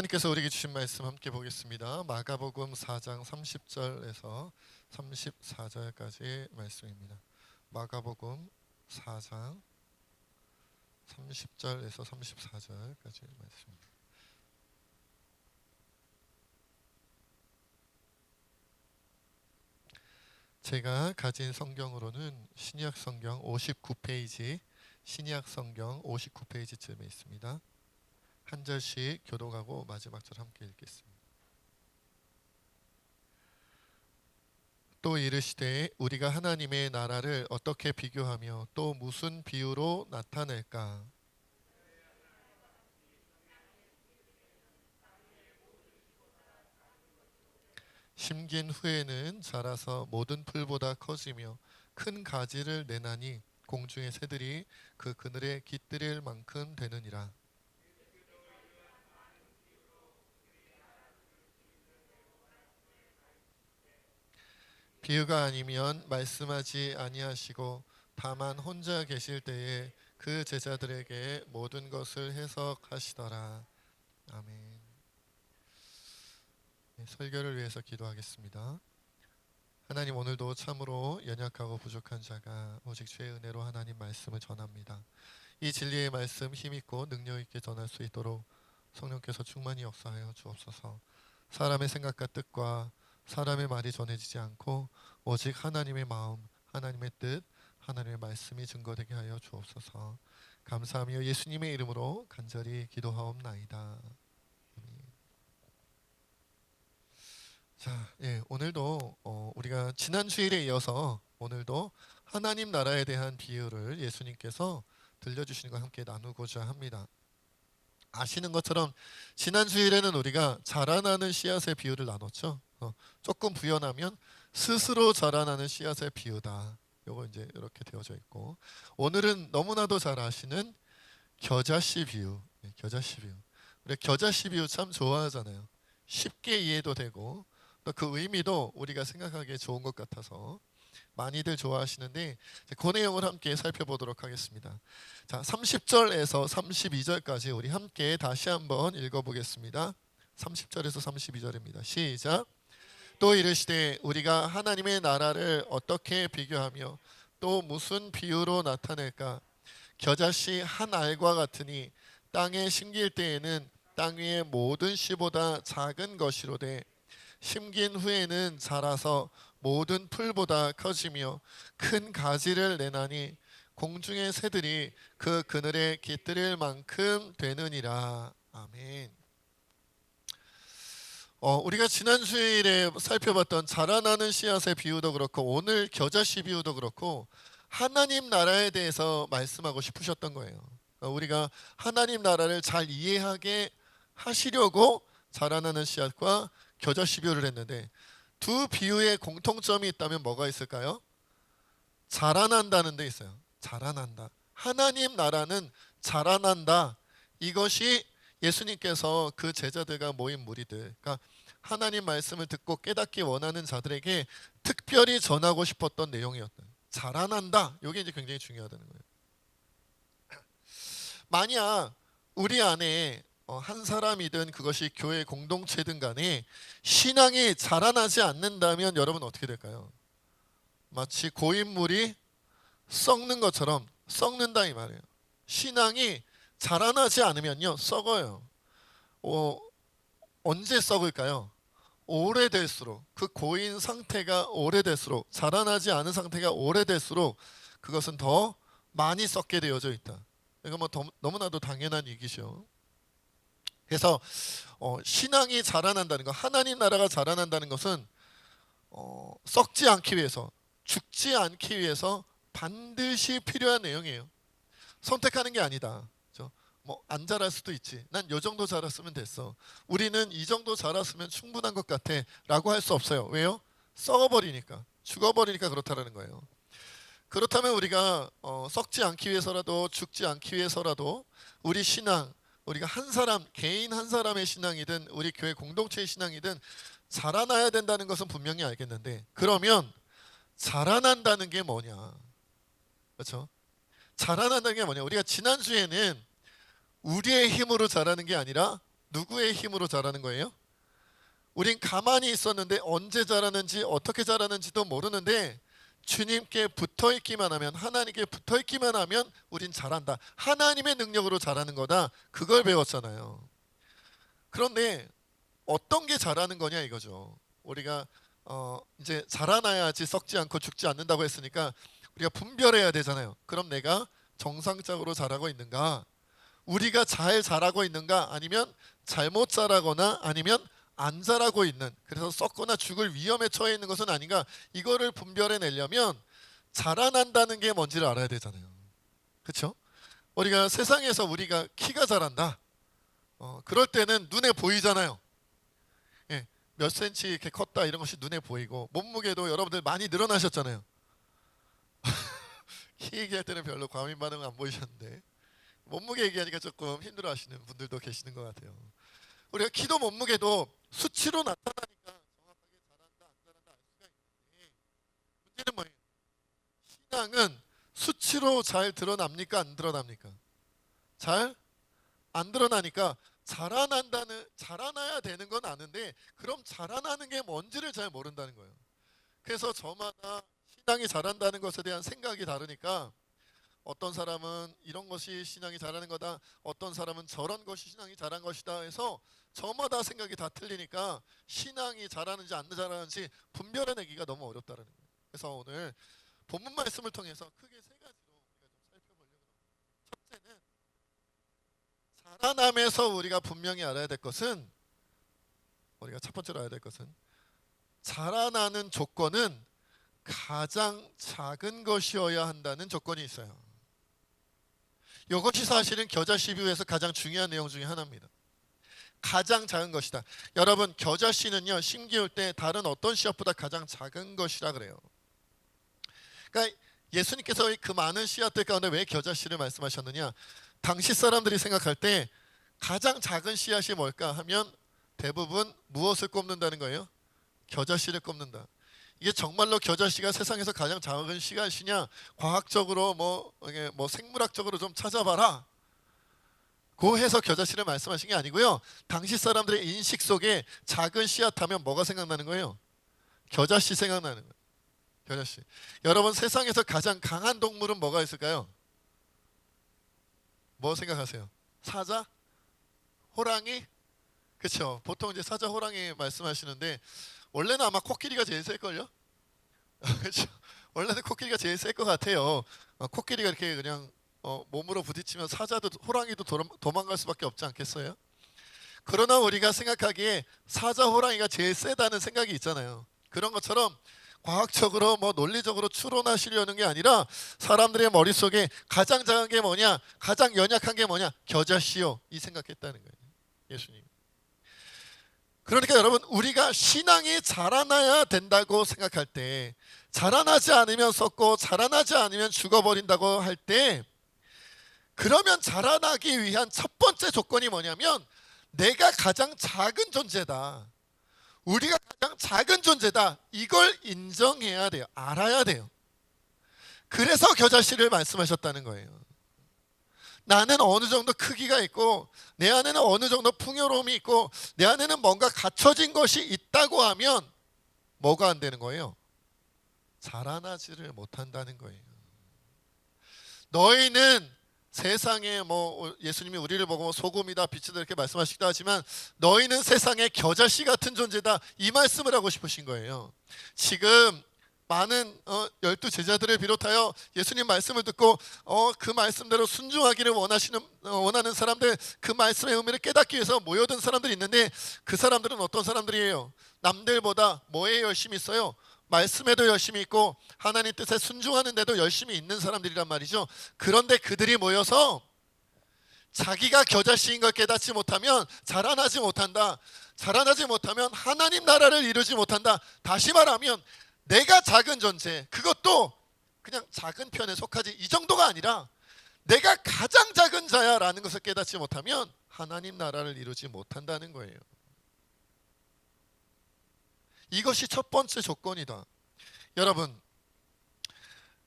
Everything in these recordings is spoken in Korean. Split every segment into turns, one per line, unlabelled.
하나님께서 우리에게 주신 말씀 함께 보겠습니다. 마가복음 4장 30절에서 34절까지 말씀입니다. 마가복음 4장 30절에서 34절까지 말씀입니다. 제가 가진 성경으로는 신약 성경 59페이지, 신약 성경 59페이지쯤에 있습니다. 한 절씩 교독하고 마지막 절 함께 읽겠습니다. 또 이르시되 우리가 하나님의 나라를 어떻게 비교하며 또 무슨 비유로 나타낼까? 심긴 후에는 자라서 모든 풀보다 커지며 큰 가지를 내나니 공중의 새들이 그 그늘에 깃들일 만큼 되느니라. 비유가 아니면 말씀하지 아니하시고 다만 혼자 계실 때에 그 제자들에게 모든 것을 해석하시더라. 아멘. 설교를 위해서 기도하겠습니다. 하나님, 오늘도 참으로 연약하고 부족한 자가 오직 주의 은혜로 하나님 말씀을 전합니다. 이 진리의 말씀 힘있고 능력있게 전할 수 있도록 성령께서 충만히 역사하여 주옵소서. 사람의 생각과 뜻과 사람의 말이 전해지지 않고 오직 하나님의 마음, 하나님의 뜻, 하나님의 말씀이 증거되게 하여 주옵소서. 감사하며 예수님의 이름으로 간절히 기도하옵나이다. 자, 오늘도 우리가 지난 주일에 이어서 오늘도 하나님 나라에 대한 비유를 예수님께서 들려주시는 걸 함께 나누고자 합니다. 아시는 것처럼 지난 주일에는 우리가 자라나는 씨앗의 비유를 나눴죠. 조금 부연하면 스스로 자라나는 씨앗의 비유다. 요거 이제 이렇게 되어져 있고, 오늘은 너무나도 잘 아시는 겨자씨 비유. 겨자씨 비유. 우리 겨자씨 비유 참 좋아하잖아요. 쉽게 이해도 되고 또 그 의미도 우리가 생각하기에 좋은 것 같아서 많이들 좋아하시는데, 그 내용을 함께 살펴보도록 하겠습니다. 자, 30절에서 32절까지 우리 함께 다시 한번 읽어보겠습니다. 30절에서 32절입니다. 시작. 또 이르시되 우리가 하나님의 나라를 어떻게 비교하며 또 무슨 비유로 나타낼까? 겨자씨 한 알과 같으니 땅에 심길 때에는 땅 위의 모든 씨보다 작은 것이로되 심긴 후에는 자라서 모든 풀보다 커지며 큰 가지를 내나니 공중의 새들이 그 그늘에 깃들일 만큼 되느니라. 아멘. 우리가 지난 주일에 살펴봤던 자라나는 씨앗의 비유도 그렇고 오늘 겨자씨 비유도 그렇고 하나님 나라에 대해서 말씀하고 싶으셨던 거예요. 우리가 하나님 나라를 잘 이해하게 하시려고 자라나는 씨앗과 겨자씨 비유를 했는데, 두 비유의 공통점이 있다면 뭐가 있을까요? 자라난다는 데 있어요. 자라난다. 하나님 나라는 자라난다. 이것이 예수님께서 그 제자들과 모인 무리들, 그러니까 하나님 말씀을 듣고 깨닫기 원하는 자들에게 특별히 전하고 싶었던 내용이었다. 자라난다. 이게 이제 굉장히 중요하다는 거예요. 만약 우리 안에 한 사람이든 그것이 교회 공동체든 간에 신앙이 자라나지 않는다면 여러분 어떻게 될까요? 마치 고인물이 썩는 것처럼 썩는다 이 말이에요. 신앙이 자라나지 않으면요 썩어요. 언제 썩을까요? 오래될수록, 그 고인 상태가 오래될수록, 자라나지 않은 상태가 오래될수록 그것은 더 많이 썩게 되어져 있다. 이거 뭐 너무나도 당연한 얘기죠. 그래서 신앙이 자라난다는 것, 하나님 나라가 자라난다는 것은 썩지 않기 위해서, 죽지 않기 위해서 반드시 필요한 내용이에요. 선택하는 게 아니다. 뭐 안 자랄 수도 있지. 난 요 정도 자랐으면 됐어. 우리는 이 정도 자랐으면 충분한 것 같아 라고 할 수 없어요. 왜요? 썩어버리니까, 죽어버리니까 그렇다라는 거예요. 그렇다면 우리가 썩지 않기 위해서라도, 죽지 않기 위해서라도 우리 신앙, 우리가 한 사람, 개인 한 사람의 신앙이든 우리 교회 공동체의 신앙이든 자라나야 된다는 것은 분명히 알겠는데, 그러면 자라난다는 게 뭐냐? 그렇죠? 자라난다는 게 뭐냐? 우리가 지난주에는 우리의 힘으로 자라는 게 아니라 누구의 힘으로 자라는 거예요? 우린 가만히 있었는데 언제 자라는지 어떻게 자라는지도 모르는데 주님께 붙어있기만 하면, 하나님께 붙어있기만 하면 우린 자란다. 하나님의 능력으로 자라는 거다. 그걸 배웠잖아요. 그런데 어떤 게 자라는 거냐 이거죠. 우리가 이제 자라나야지 썩지 않고 죽지 않는다고 했으니까 우리가 분별해야 되잖아요. 그럼 내가 정상적으로 자라고 있는가? 우리가 잘 자라고 있는가? 아니면 잘못 자라거나 아니면 안 자라고 있는, 그래서 썩거나 죽을 위험에 처해 있는 것은 아닌가? 이거를 분별해내려면 자라난다는 게 뭔지를 알아야 되잖아요. 그렇죠? 우리가 세상에서 우리가 키가 자란다. 그럴 때는 눈에 보이잖아요. 예, 몇 센치 이렇게 컸다 이런 것이 눈에 보이고, 몸무게도 여러분들 많이 늘어나셨잖아요. 키 얘기할 때는 별로 과민 반응 안 보이셨는데 몸무게 얘기하니까 조금 힘들어하시는 분들도 계시는 것 같아요. 우리가 키도 몸무게도 수치로 나타나니까 정확하게 잘한다 안 잘한다 알 수가 있는데, 문제는 뭐예요? 신앙은 수치로 잘 드러납니까 안 드러납니까? 잘 안 드러나니까 자라나야 되는 건 아는데, 그럼 자라나는 게 뭔지를 잘 모른다는 거예요. 그래서 저마다 신앙이 자란다는 것에 대한 생각이 다르니까, 어떤 사람은 이런 것이 신앙이 자라는 거다, 어떤 사람은 저런 것이 신앙이 자란 것이다 해서 저마다 생각이 다 틀리니까 신앙이 자라는지 안 자라는지 분별해내기가 너무 어렵다는 거예요. 그래서 오늘 본문 말씀을 통해서 크게 세 가지로 우리가 좀 살펴보려고 합니다. 첫째는, 자라남에서 우리가 분명히 알아야 될 것은, 우리가 첫 번째로 알아야 될 것은, 자라나는 조건은 가장 작은 것이어야 한다는 조건이 있어요. 이것이 사실은 겨자씨 비유에서 가장 중요한 내용 중에 하나입니다. 가장 작은 것이다. 여러분, 겨자씨는요, 심기울 때 다른 어떤 씨앗보다 가장 작은 것이라 그래요. 그러니까 예수님께서 그 많은 씨앗들 가운데 왜 겨자씨를 말씀하셨느냐? 당시 사람들이 생각할 때 가장 작은 씨앗이 뭘까 하면 대부분 무엇을 꼽는다는 거예요? 겨자씨를 꼽는다. 이게 정말로 겨자씨가 세상에서 가장 작은 씨앗이냐? 과학적으로 뭐 생물학적으로 좀 찾아봐라. 고 해서 겨자씨를 말씀하신 게 아니고요. 당시 사람들의 인식 속에 작은 씨앗 하면 뭐가 생각나는 거예요? 겨자씨 생각나는 거예요. 겨자씨. 여러분, 세상에서 가장 강한 동물은 뭐가 있을까요? 뭐 생각하세요? 사자? 호랑이? 그렇죠. 보통 이제 사자, 호랑이 말씀하시는데 원래는 아마 코끼리가 제일 셀걸요? 그렇죠. 원래는 코끼리가 제일 셀 것 같아요. 코끼리가 이렇게 그냥 몸으로 부딪히면 사자도 호랑이도 도망갈 수밖에 없지 않겠어요? 그러나 우리가 생각하기에 사자, 호랑이가 제일 세다는 생각이 있잖아요. 그런 것처럼 과학적으로 논리적으로 추론하시려는 게 아니라 사람들의 머릿속에 가장 작은 게 뭐냐, 가장 연약한 게 뭐냐, 겨자씨요, 이 생각했다는 거예요. 예수님. 그러니까 여러분, 우리가 신앙이 자라나야 된다고 생각할 때, 자라나지 않으면 썩고 자라나지 않으면 죽어버린다고 할 때, 그러면 자라나기 위한 첫 번째 조건이 뭐냐면 내가 가장 작은 존재다, 우리가 가장 작은 존재다, 이걸 인정해야 돼요. 알아야 돼요. 그래서 겨자씨를 말씀하셨다는 거예요. 나는 어느 정도 크기가 있고 내 안에는 어느 정도 풍요로움이 있고 내 안에는 뭔가 갖춰진 것이 있다고 하면 뭐가 안 되는 거예요? 자라나지를 못한다는 거예요. 너희는 세상에 예수님이 우리를 보고 소금이다 빛이다 이렇게 말씀하시기도 하지만 너희는 세상의 겨자씨 같은 존재다, 이 말씀을 하고 싶으신 거예요. 지금 많은 12 제자들을 비롯하여 예수님 말씀을 듣고 그 말씀대로 순종하기를 원하는 사람들, 그 말씀의 의미를 깨닫기 위해서 모여든 사람들이 있는데, 그 사람들은 어떤 사람들이에요? 남들보다 뭐에 열심히 있어요? 말씀에도 열심히 있고 하나님 뜻에 순종하는 데도 열심히 있는 사람들이란 말이죠. 그런데 그들이 모여서 자기가 겨자씨인 걸 깨닫지 못하면 자라나지 못한다. 자라나지 못하면 하나님 나라를 이루지 못한다. 다시 말하면 내가 작은 존재, 그것도 그냥 작은 편에 속하지 이 정도가 아니라 내가 가장 작은 자야라는 것을 깨닫지 못하면 하나님 나라를 이루지 못한다는 거예요. 이것이 첫 번째 조건이다. 여러분,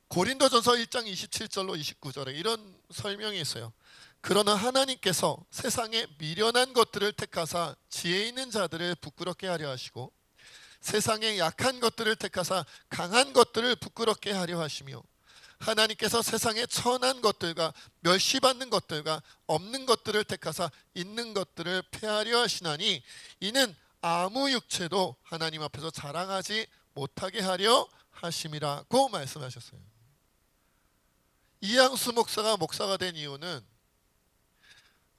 고린도전서 1장 27절로 29절에 이런 설명이 있어요. 그러나 하나님께서 세상에 미련한 것들을 택하사 지혜 있는 자들을 부끄럽게 하려 하시고 세상에 약한 것들을 택하사 강한 것들을 부끄럽게 하려 하시며 하나님께서 세상에 천한 것들과 멸시받는 것들과 없는 것들을 택하사 있는 것들을 폐하려 하시나니 이는 아무 육체도 하나님 앞에서 자랑하지 못하게 하려 하심이라고 말씀하셨어요. 이양수 목사가 목사가 된 이유는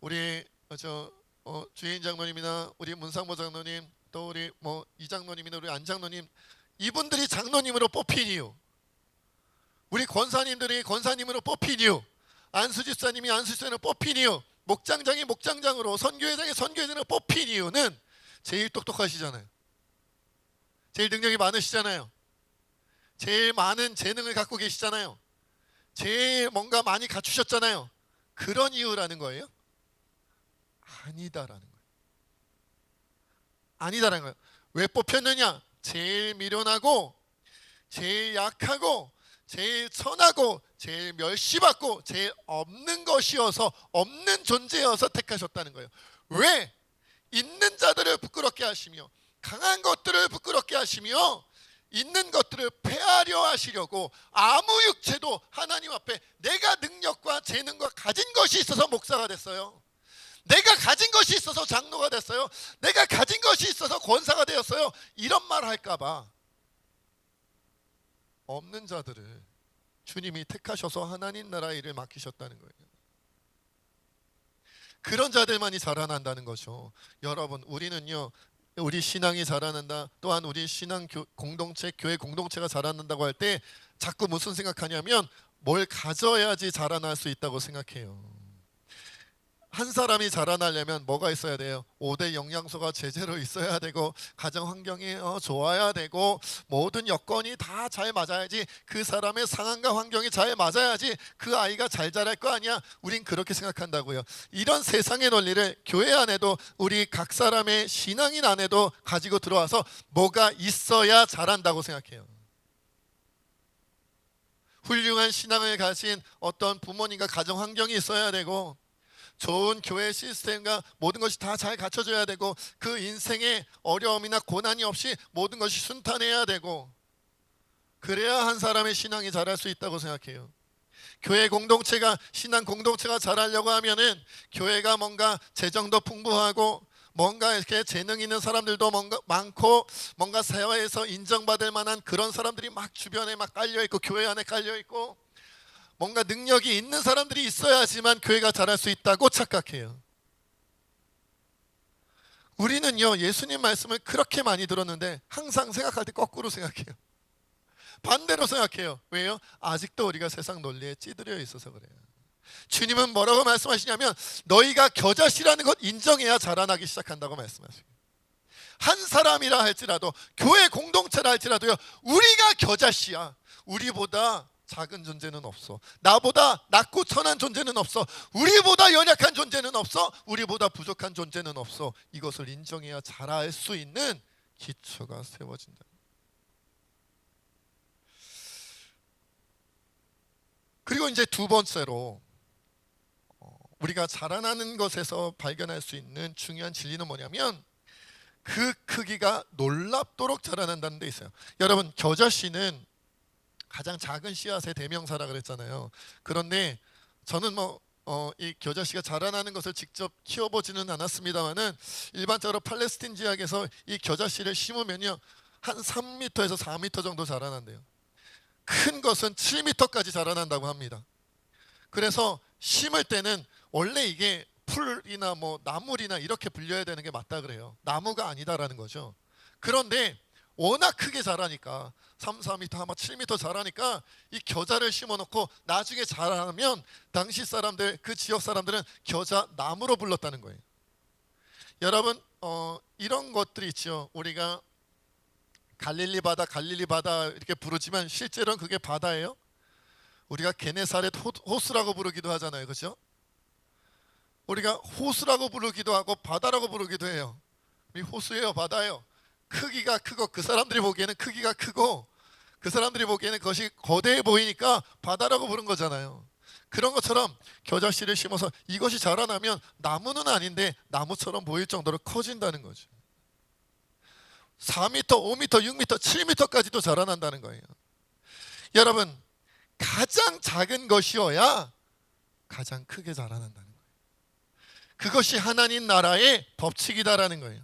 우리 주인 장로님이나 우리 문상모 장로님 또 우리 이 장로님이나 우리 안 장로님 이분들이 장로님으로 뽑힌 이유, 우리 권사님들이 권사님으로 뽑힌 이유, 안수 집사님이 안수 집사님으로 뽑힌 이유, 목장장이 목장장으로 선교회장이 선교회장으로 뽑힌 이유는 제일 똑똑하시잖아요. 제일 능력이 많으시잖아요. 제일 많은 재능을 갖고 계시잖아요. 제일 뭔가 많이 갖추셨잖아요. 그런 이유라는 거예요? 아니다라는 거예요. 아니다라는 거예요. 왜 뽑혔느냐? 제일 미련하고 제일 약하고 제일 천하고 제일 멸시받고 제일 없는 것이어서, 없는 존재여서 택하셨다는 거예요. 왜? 있는 자들을 부끄럽게 하시며 강한 것들을 부끄럽게 하시며 있는 것들을 폐하려 하시려고 아무 육체도 하나님 앞에 내가 능력과 재능과 가진 것이 있어서 목사가 됐어요. 내가 가진 것이 있어서 장로가 됐어요. 내가 가진 것이 있어서 권사가 되었어요. 이런 말 할까 봐 없는 자들을 주님이 택하셔서 하나님 나라 일을 맡기셨다는 거예요. 그런 자들만이 자라난다는 거죠. 여러분, 우리는요, 우리 신앙이 자라난다, 또한 우리 신앙 공동체, 교회 공동체가 자라난다고 할 때 자꾸 무슨 생각하냐면 뭘 가져야지 자라날 수 있다고 생각해요. 한 사람이 자라나려면 뭐가 있어야 돼요? 5대 영양소가 제대로 있어야 되고 가정 환경이 좋아야 되고 모든 여건이 다 잘 맞아야지, 그 사람의 상황과 환경이 잘 맞아야지 그 아이가 잘 자랄 거 아니야. 우린 그렇게 생각한다고요. 이런 세상의 논리를 교회 안에도 우리 각 사람의 신앙인 안에도 가지고 들어와서 뭐가 있어야 자란다고 생각해요. 훌륭한 신앙을 가진 어떤 부모님과 가정 환경이 있어야 되고 좋은 교회 시스템과 모든 것이 다 잘 갖춰져야 되고 그 인생에 어려움이나 고난이 없이 모든 것이 순탄해야 되고 그래야 한 사람의 신앙이 자랄 수 있다고 생각해요. 교회 공동체가, 신앙 공동체가 자라려고 하면은 교회가 뭔가 재정도 풍부하고 뭔가 이렇게 재능 있는 사람들도 뭔가 많고 뭔가 사회에서 인정받을 만한 그런 사람들이 막 주변에 막 깔려있고 교회 안에 깔려있고 뭔가 능력이 있는 사람들이 있어야지만 교회가 자랄 수 있다고 착각해요. 우리는요, 예수님 말씀을 그렇게 많이 들었는데 항상 생각할 때 거꾸로 생각해요. 반대로 생각해요. 왜요? 아직도 우리가 세상 논리에 찌들여 있어서 그래요. 주님은 뭐라고 말씀하시냐면 너희가 겨자씨라는 것 인정해야 자라나기 시작한다고 말씀하세요. 한 사람이라 할지라도, 교회 공동체라 할지라도요, 우리가 겨자씨야. 우리보다 작은 존재는 없어. 나보다 낮고 천한 존재는 없어. 우리보다 연약한 존재는 없어. 우리보다 부족한 존재는 없어. 이것을 인정해야 자랄 수 있는 기초가 세워진다. 그리고 이제 두 번째로 우리가 자라나는 것에서 발견할 수 있는 중요한 진리는 뭐냐면 그 크기가 놀랍도록 자라난다는 데 있어요. 여러분, 겨자씨는 가장 작은 씨앗의 대명사라 그랬잖아요. 그런데 저는 이 겨자씨가 자라나는 것을 직접 키워보지는 않았습니다만은 일반적으로 팔레스틴 지역에서 이 겨자씨를 심으면요 한 3m에서 4m 정도 자라난대요. 큰 것은 7m까지 자라난다고 합니다. 그래서 심을 때는 원래 이게 풀이나 나물이나 이렇게 불려야 되는 게 맞다 그래요. 나무가 아니다라는 거죠. 그런데 워낙 크게 자라니까 3, 4m 아마 7m 자라니까 이 겨자를 심어놓고 나중에 자라면 당시 사람들, 그 지역 사람들은 겨자 나무로 불렀다는 거예요. 여러분, 이런 것들이 있죠. 우리가 갈릴리 바다 이렇게 부르지만 실제로는 그게 바다예요. 우리가 게네사렛 호수라고 부르기도 하잖아요. 그렇죠? 우리가 호수라고 부르기도 하고 바다라고 부르기도 해요. 이 호수예요, 바다예요. 크기가 크고 그 사람들이 보기에는 크기가 크고 그 사람들이 보기에는 그것이 거대해 보이니까 바다라고 부른 거잖아요. 그런 것처럼 겨자씨를 심어서 이것이 자라나면 나무는 아닌데 나무처럼 보일 정도로 커진다는 거죠. 4m, 5m, 6m, 7m까지도 자라난다는 거예요. 여러분, 가장 작은 것이어야 가장 크게 자라난다는 거예요. 그것이 하나님 나라의 법칙이다라는 거예요.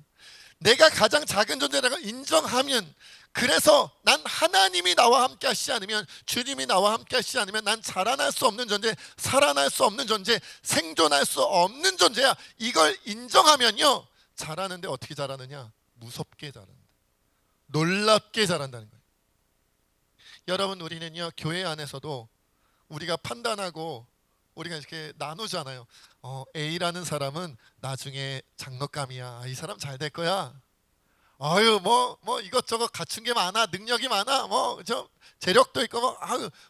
내가 가장 작은 존재라고 인정하면, 그래서 난 하나님이 나와 함께 하시지 않으면, 주님이 나와 함께 하시지 않으면 난 자라날 수 없는 존재, 살아날 수 없는 존재, 생존할 수 없는 존재야. 이걸 인정하면요, 자라는데 어떻게 자라느냐? 무섭게 자란다. 놀랍게 자란다는 거예요. 여러분, 우리는요, 교회 안에서도 우리가 판단하고 우리가 이렇게 나누잖아요. A라는 사람은 나중에 장로감이야. 이 사람 잘 될 거야. 아유, 뭐 이것저것 갖춘 게 많아, 능력이 많아, 저 재력도 있고,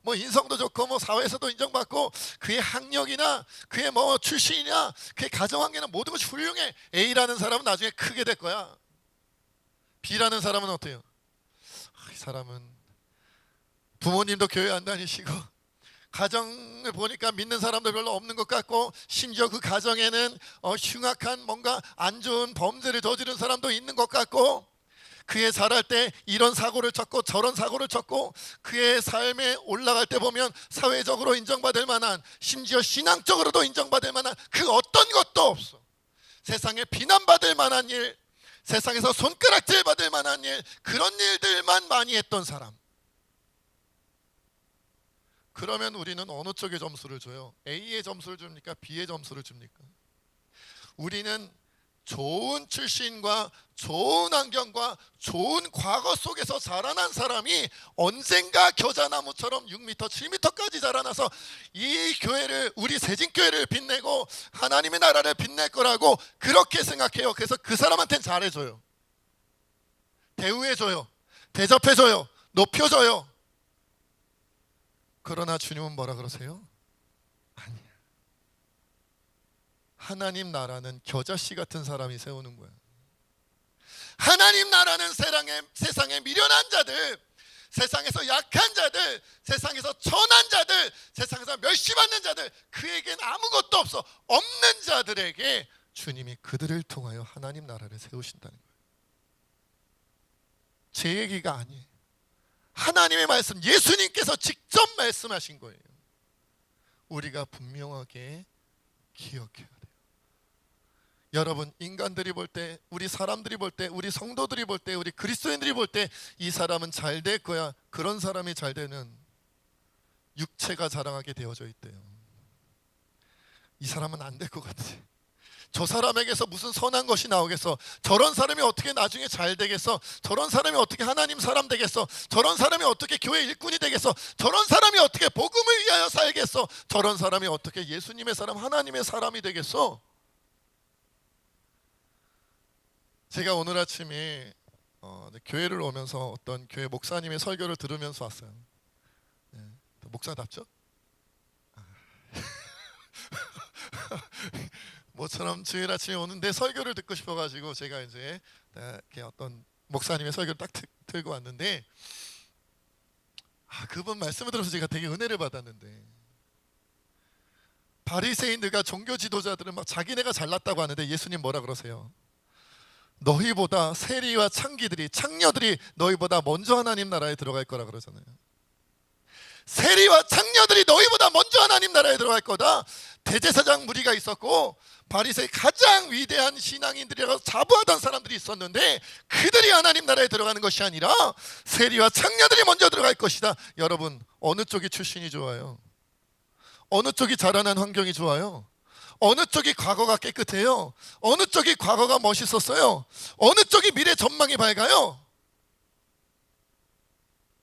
뭐 인성도 좋고, 뭐 사회에서도 인정받고, 그의 학력이나 그의 뭐 출신이나 그의 가정환경이나 모든 것이 훌륭해. A라는 사람은 나중에 크게 될 거야. B라는 사람은 어때요? 이 사람은 부모님도 교회 안 다니시고, 가정을 보니까 믿는 사람도 별로 없는 것 같고, 심지어 그 가정에는 흉악한 뭔가 안 좋은 범죄를 저지른 사람도 있는 것 같고, 그의 자랄 때 이런 사고를 쳤고 저런 사고를 쳤고, 그의 삶에 올라갈 때 보면 사회적으로 인정받을 만한, 심지어 신앙적으로도 인정받을 만한 그 어떤 것도 없어. 세상에 비난받을 만한 일, 세상에서 손가락질 받을 만한 일, 그런 일들만 많이 했던 사람. 그러면 우리는 어느 쪽에 점수를 줘요? A의 점수를 줍니까? B의 점수를 줍니까? 우리는 좋은 출신과 좋은 환경과 좋은 과거 속에서 자라난 사람이 언젠가 겨자나무처럼 6m, 7m까지 자라나서 이 교회를, 우리 세진교회를 빛내고 하나님의 나라를 빛낼 거라고 그렇게 생각해요. 그래서 그 사람한테는 잘해줘요. 대우해줘요. 대접해줘요. 높여줘요. 그러나 주님은 뭐라 그러세요? 아니야. 하나님 나라는 겨자씨 같은 사람이 세우는 거야. 하나님 나라는 세상에 미련한 자들, 세상에서 약한 자들, 세상에서 천한 자들, 세상에서 멸시받는 자들, 그에겐 아무것도 없는 자들에게 주님이 그들을 통하여 하나님 나라를 세우신다는 거예요. 제 얘기가 아니에요. 하나님의 말씀, 예수님께서 직접 말씀하신 거예요. 우리가 분명하게 기억해야 돼요. 여러분, 인간들이 볼 때, 우리 사람들이 볼 때, 우리 성도들이 볼 때, 우리 그리스도인들이 볼 때 이 사람은 잘 될 거야, 그런 사람이 잘 되는 육체가 자랑하게 되어져 있대요. 이 사람은 안 될 것 같아. 저 사람에게서 무슨 선한 것이 나오겠어? 저런 사람이 어떻게 나중에 잘 되겠어? 저런 사람이 어떻게 하나님 사람 되겠어? 저런 사람이 어떻게 교회 일꾼이 되겠어? 저런 사람이 어떻게 복음을 위하여 살겠어? 저런 사람이 어떻게 예수님의 사람, 하나님의 사람이 되겠어? 제가 오늘 아침에 교회를 오면서 어떤 교회 목사님의 설교를 들으면서 왔어요. 네, 목사답죠? 모처럼 주일 아침에 오는데 설교를 듣고 싶어가지고 제가 이제 이렇게 어떤 목사님의 설교를 딱 들고 왔는데, 그분 말씀을 들어서 제가 되게 은혜를 받았는데, 바리새인들과 종교 지도자들은 막 자기네가 잘났다고 하는데 예수님 뭐라 그러세요? 너희보다 세리와 창녀들이 너희보다 먼저 하나님 나라에 들어갈 거라 그러잖아요. 세리와 창녀들이 너희보다 먼저 하나님 나라에 들어갈 거다. 대제사장 무리가 있었고 바리새의 가장 위대한 신앙인들이라고 자부하던 사람들이 있었는데, 그들이 하나님 나라에 들어가는 것이 아니라 세리와 창녀들이 먼저 들어갈 것이다. 여러분, 어느 쪽이 출신이 좋아요? 어느 쪽이 자라난 환경이 좋아요? 어느 쪽이 과거가 깨끗해요? 어느 쪽이 과거가 멋있었어요? 어느 쪽이 미래 전망이 밝아요?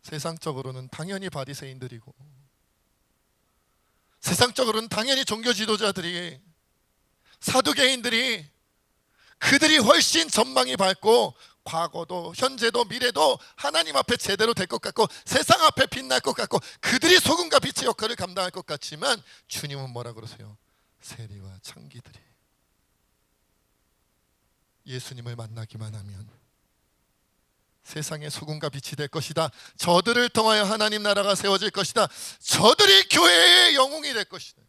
세상적으로는 당연히 바리새인들이고, 세상적으로는 당연히 종교 지도자들이, 사두개인들이, 그들이 훨씬 전망이 밝고 과거도 현재도 미래도 하나님 앞에 제대로 될 것 같고 세상 앞에 빛날 것 같고 그들이 소금과 빛의 역할을 감당할 것 같지만, 주님은 뭐라 그러세요? 세리와 창기들이 예수님을 만나기만 하면 세상의 소금과 빛이 될 것이다. 저들을 통하여 하나님 나라가 세워질 것이다. 저들이 교회의 영웅이 될 것이다.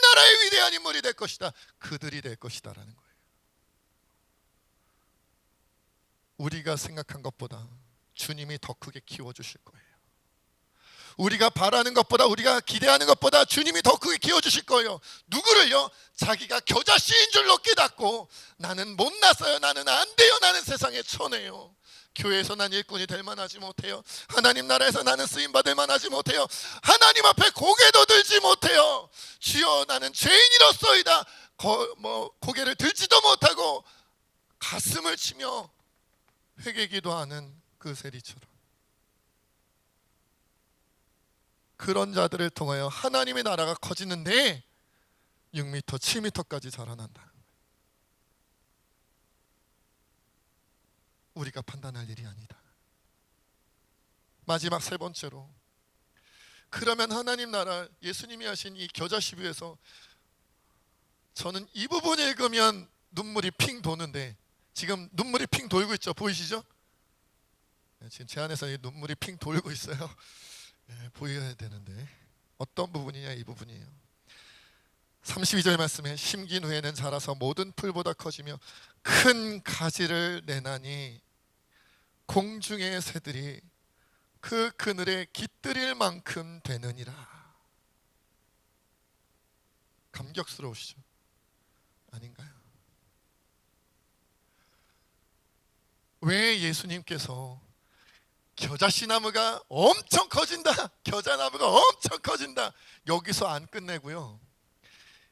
나라의 위대한 인물이 될 것이다. 그들이 될 것이다 라는 거예요. 우리가 생각한 것보다 주님이 더 크게 키워주실 거예요. 우리가 바라는 것보다, 우리가 기대하는 것보다 주님이 더 크게 키워주실 거예요. 누구를요? 자기가 겨자씨인 줄로 깨닫고 나는 못났어요, 나는 안 돼요, 나는 세상에 천해요, 교회에서 난 일꾼이 될 만하지 못해요, 하나님 나라에서 나는 쓰임받을 만하지 못해요, 하나님 앞에 고개도 들지 못해요, 주여 나는 죄인이로소이다, 고개를 들지도 못하고 가슴을 치며 회개기도 하는 그 세리처럼, 그런 자들을 통하여 하나님의 나라가 커지는데 6m, 7m까지 자라난다. 우리가 판단할 일이 아니다. 마지막 세 번째로, 그러면 하나님 나라, 예수님이 하신 이 겨자씨뷰에서 저는 이 부분 읽으면 눈물이 핑 도는데, 지금 눈물이 핑 돌고 있죠? 보이시죠? 지금 제 안에서 눈물이 핑 돌고 있어요. 보여야 되는데 어떤 부분이냐, 이 부분이에요. 32절 말씀에 심긴 후에는 자라서 모든 풀보다 커지며 큰 가지를 내나니 공중의 새들이 그 그늘에 깃들일 만큼 되느니라. 감격스러우시죠? 아닌가요? 왜 예수님께서 겨자씨 나무가 엄청 커진다, 겨자나무가 엄청 커진다, 여기서 안 끝내고요,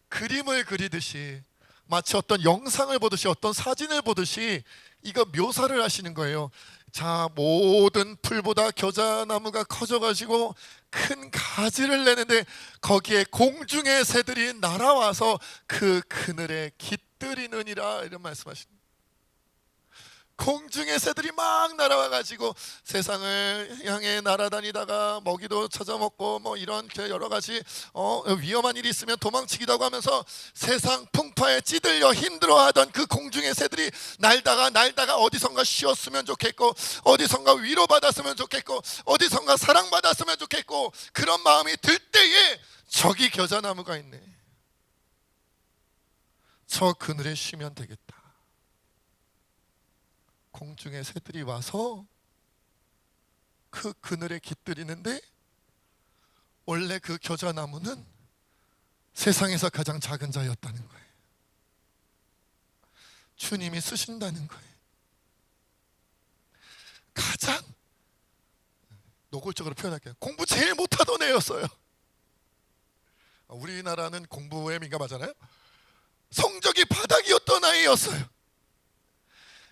그림을 그리듯이, 마치 어떤 영상을 보듯이, 어떤 사진을 보듯이 이거 묘사를 하시는 거예요. 자, 모든 풀보다 겨자나무가 커져가지고 큰 가지를 내는데 거기에 공중의 새들이 날아와서 그 그늘에 깃들이느니라, 이런 말씀하십니다. 공중의 새들이 막 날아와가지고 세상을 향해 날아다니다가 먹이도 찾아먹고 뭐 이런 여러 가지 위험한 일이 있으면 도망치기도 하고 하면서 세상 풍파에 찌들려 힘들어하던 그 공중의 새들이 날다가 어디선가 쉬었으면 좋겠고, 어디선가 위로받았으면 좋겠고, 어디선가 사랑받았으면 좋겠고, 그런 마음이 들 때에 저기 겨자나무가 있네, 저 그늘에 쉬면 되겠다. 공중의 새들이 와서 그 그늘에 깃들이는데, 원래 그 겨자나무는 세상에서 가장 작은 자였다는 거예요. 주님이 쓰신다는 거예요. 가장, 노골적으로 표현할게요, 공부 제일 못하던 애였어요. 우리나라는 공부에 민감하잖아요. 성적이 바닥이었던 아이였어요.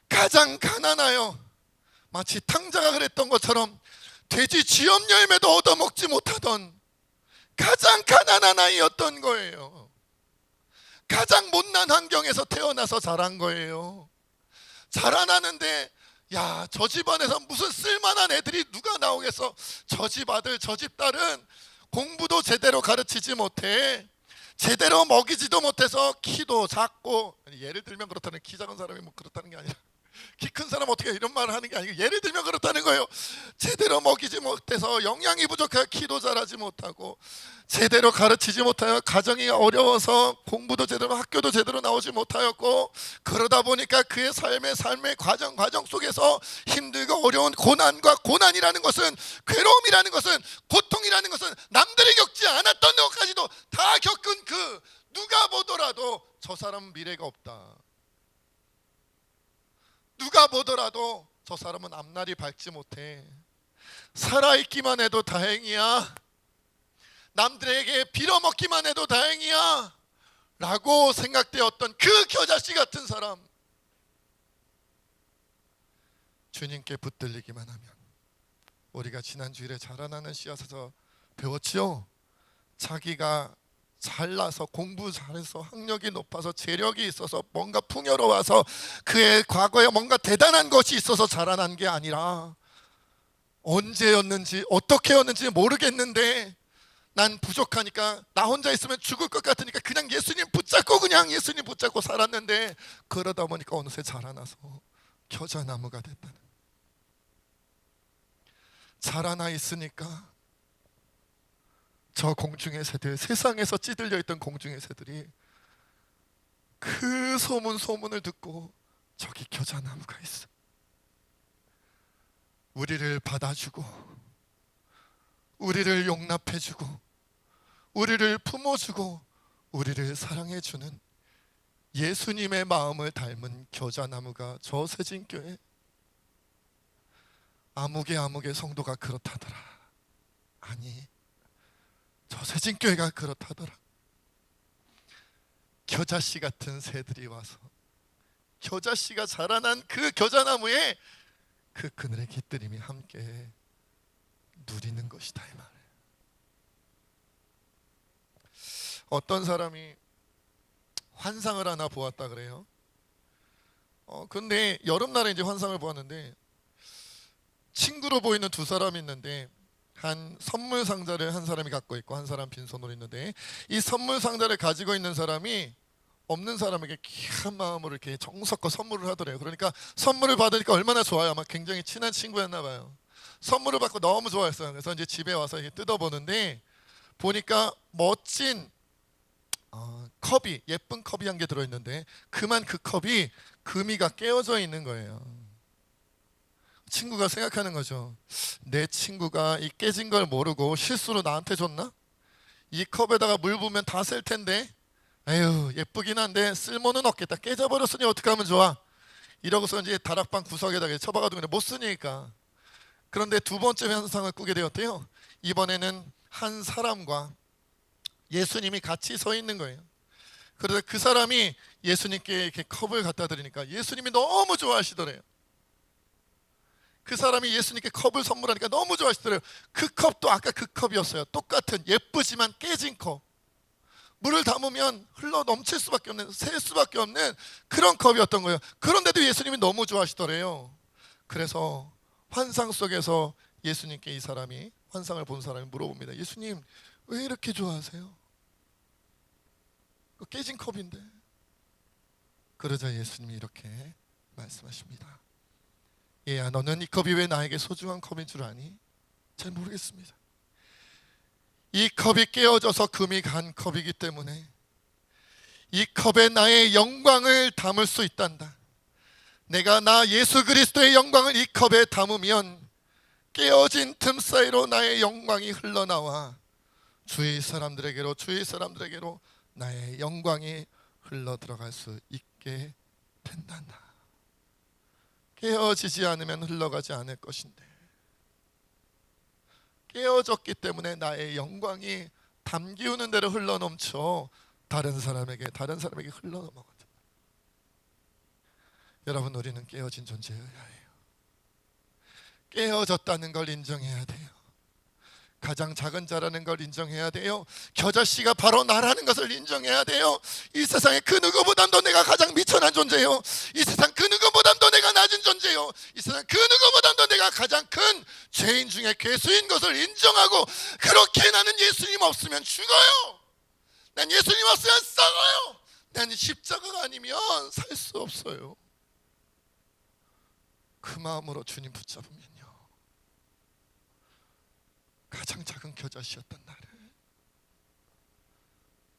가장 가난하여, 마치 탕자가 그랬던 것처럼 돼지 쥐염 열매도 얻어먹지 못하던 가장 가난한 아이였던 거예요. 가장 못난 환경에서 태어나서 자란 거예요. 자라나는데, 야, 저 집안에서 무슨 쓸만한 애들이 누가 나오겠어. 저 집 아들, 저 집 딸은 공부도 제대로 가르치지 못해, 제대로 먹이지도 못해서 키도 작고, 예를 들면 그렇다는, 키 작은 사람이 뭐 그렇다는 게 아니라 키 큰 사람 어떻게 이런 말을 하는 게 아니고, 예를 들면 그렇다는 거예요. 제대로 먹이지 못해서 영양이 부족해 키도 자라지 못하고, 제대로 가르치지 못하여 가정이 어려워서 공부도 제대로, 학교도 제대로 나오지 못하였고, 그러다 보니까 그의 삶의 과정 속에서 힘들고 어려운 고난이라는 것은, 괴로움이라는 것은, 고통이라는 것은 남들이 겪지 않았던 것까지도 다 겪은 그 누가 보더라도 저 사람은 미래가 없다, 누가 보더라도 저 사람은 앞날이 밝지 못해, 살아있기만 해도 다행이야, 남들에게 빌어먹기만 해도 다행이야 라고 생각되었던 그 겨자씨 같은 사람, 주님께 붙들리기만 하면, 우리가 지난 주일에 자라나는 씨앗에서 배웠지요. 자기가 잘나서, 공부 잘해서, 학력이 높아서, 재력이 있어서, 뭔가 풍요로워서, 그의 과거에 뭔가 대단한 것이 있어서 자라난 게 아니라, 언제였는지 어떻게였는지 모르겠는데 난 부족하니까, 나 혼자 있으면 죽을 것 같으니까 그냥 예수님 붙잡고 살았는데, 그러다 보니까 어느새 자라나서 겨자나무가 됐다는, 자라나 있으니까 저 공중의 새들, 세상에서 찌들려 있던 공중의 새들이 그 소문을 듣고 저기 겨자나무가 있어, 우리를 받아주고 우리를 용납해주고 우리를 품어주고 우리를 사랑해주는 예수님의 마음을 닮은 겨자나무가 저 세진교회, 아무개 성도가 그렇다더라. 아니, 저 세진교회가 그렇다더라. 겨자씨 같은 새들이 와서 겨자씨가 자라난 그 겨자나무에 그 그늘의 깃들임이 함께 누리는 것이다, 이 말이에요. 어떤 사람이 환상을 하나 보았다 그래요. 근데 여름날에 이제 환상을 보았는데, 친구로 보이는 두 사람이 있는데, 한 선물 상자를 한 사람이 갖고 있고 한 사람 빈손으로 있는데, 이 선물 상자를 가지고 있는 사람이 없는 사람에게 귀한 마음으로 이렇게 정성껏 선물을 하더래요. 그러니까 선물을 받으니까 얼마나 좋아요. 아마 굉장히 친한 친구였나 봐요. 선물을 받고 너무 좋아했어요. 그래서 이제 집에 와서 이렇게 뜯어보는데, 보니까 멋진 컵이, 예쁜 컵이 한 개 들어있는데, 그만 그 컵이 금이가 깨어져 있는 거예요. 친구가 생각하는 거죠. 내 친구가 이 깨진 걸 모르고 실수로 나한테 줬나? 이 컵에다가 물 부으면 다 셀 텐데, 에휴, 예쁘긴 한데 쓸모는 없겠다. 깨져버렸으니 어떻게 하면 좋아? 이러고서 이제 다락방 구석에다가 처박아두면 못 쓰니까. 그런데 두 번째 현상을 꾸게 되었대요. 이번에는 한 사람과 예수님이 같이 서 있는 거예요. 그래서 그 사람이 예수님께 이렇게 컵을 갖다 드리니까 예수님이 너무 좋아하시더래요. 그 사람이 예수님께 컵을 선물하니까 너무 좋아하시더래요. 그 컵도 아까 그 컵이었어요. 똑같은 예쁘지만 깨진 컵, 물을 담으면 흘러 넘칠 수밖에 없는, 셀 수밖에 없는 그런 컵이었던 거예요. 그런데도 예수님이 너무 좋아하시더래요. 그래서 환상 속에서 예수님께 이 사람이, 환상을 본 사람이 물어봅니다. 예수님, 왜 이렇게 좋아하세요? 그 깨진 컵인데. 그러자 예수님이 이렇게 말씀하십니다. 얘야, 너는 이 컵이 왜 나에게 소중한 컵인 줄 아니? 잘 모르겠습니다. 이 컵이 깨어져서 금이 간 컵이기 때문에 이 컵에 나의 영광을 담을 수 있단다. 내가 나 예수 그리스도의 영광을 이 컵에 담으면 깨어진 틈 사이로 나의 영광이 흘러나와 주위 사람들에게로 나의 영광이 흘러 들어갈 수 있게 된단다. 깨어지지 않으면 흘러가지 않을 것인데, 깨어졌기 때문에 나의 영광이 담기우는 대로 흘러넘쳐 다른 사람에게 흘러넘어거든. 여러분, 우리는 깨어진 존재여야 해요. 깨어졌다는 걸 인정해야 돼요. 가장 작은 자라는 걸 인정해야 돼요. 겨자씨가 바로 나라는 것을 인정해야 돼요. 이 세상에 그 누구보다도 내가 가장 미천한 존재요. 이 세상 그 누구보다도 내가 낮은 존재요. 이 세상 그 누구보다도 내가 가장 큰 죄인 중에 괴수인 것을 인정하고, 그렇게 나는 예수님 없으면 죽어요. 난 예수님 없으면 썩어요. 난 십자가가 아니면 살 수 없어요. 그 마음으로 주님 붙잡으면요, 가장 작은 겨자씨였던 나를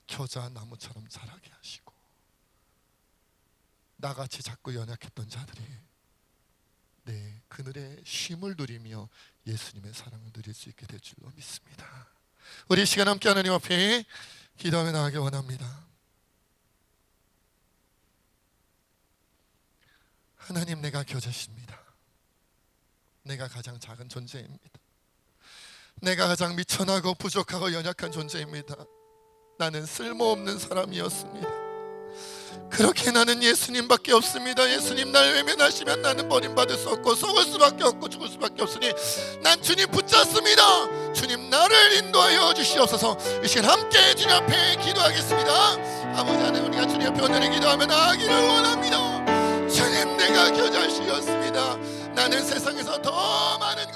겨자 나무처럼 자라게 하시고, 나같이 작고 연약했던 자들이 내 그늘에 쉼을 누리며 예수님의 사랑을 누릴 수 있게 될 줄로 믿습니다. 우리 이 시간 함께 하나님 앞에 기도하며 나가기 원합니다. 하나님, 내가 겨자씨입니다. 내가 가장 작은 존재입니다. 내가 가장 미천하고 부족하고 연약한 존재입니다. 나는 쓸모없는 사람이었습니다. 그렇게 나는 예수님밖에 없습니다. 예수님 날 외면하시면 나는 버림받을 수 없고 썩을 수밖에 없고 죽을 수밖에 없으니 난 주님 붙잡습니다. 주님, 나를 인도하여 주시옵소서. 이 시간 함께 주님 앞에 기도하겠습니다. 아버지 하나님, 우리가 주님 앞에 오늘의 기도하며 나아가기를 원합니다. 주님, 내가 겨자씨였습니다. 나는 세상에서 더 많은